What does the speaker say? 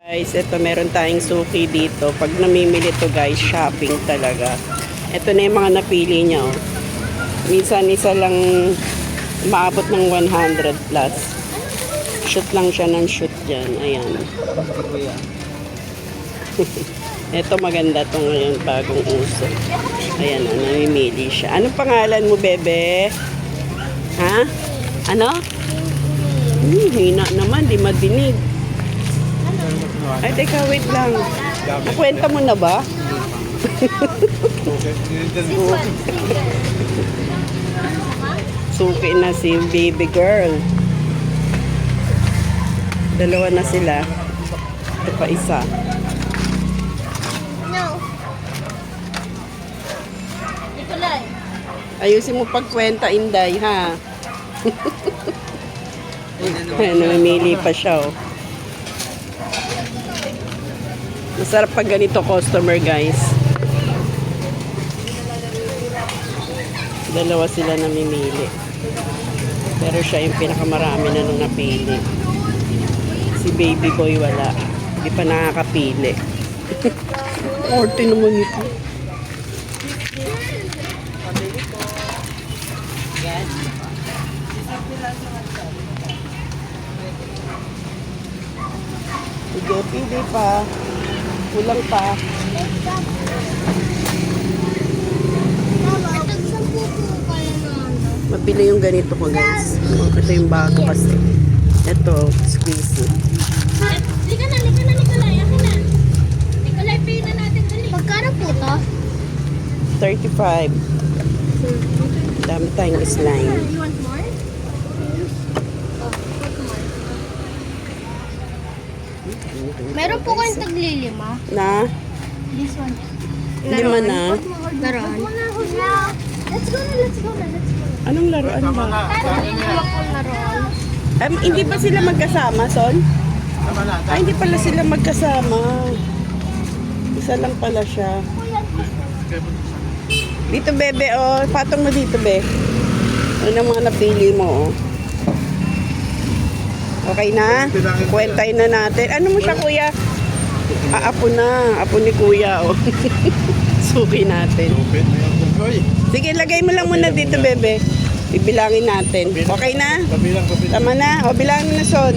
Guys, ito meron tayong suki dito. Pag namimili to guys, shopping talaga. Ito na yung mga napili niya. Oh. Minsan isa lang maabot ng 100 plus. Shoot lang siya ng shoot dyan. Ayan. Ito maganda to ngayon, bagong uso. Ayan, namimili siya. Anong pangalan mo, bebe? Ha? Ano? Hina naman, di madinig. Ay, teka, wait lang. Nakwenta mo na ba? Suki na si baby girl. Dalawa na sila. Ito pa isa. Ayusin mo pagkwenta, Inday, ha? Namimili pa siya, oh. Masarap pag ganito customer, guys. Dalawa sila namimili. Pero siya yung pinakamarami na nung napili. Si baby boy wala. Hindi pa nakakapili. Orte naman ito. Sige, pili pa. Kulang pa. Mabili yung ganito ko, guys. Ito yung bago kasi. Ito, squeezy. Lika na, Nikolay. Akin na. Nikolay, pay na natin. Magkano po to? 35. Dami tayong slime. You want more? Meron po kayong taglilima. Na? This one. Lima na. Laruan. Let's go na. Anong laruan ba? Lima po laruan. Hindi ba sila magkasama, Son? Ay, hindi pala sila magkasama. Isa lang pala siya. Dito, bebe, oh. Patong mo dito, be. Ano ang mga napili mo, oh. Okay na? Kwentahin na natin. Ano mo siya, kuya? Apo na. Apo ni kuya, oh. Suki natin. Sige, lagay mo lang muna dito, bebe. Bibilangin natin. Okay na? Tama na? O, bilangin mo na, Son.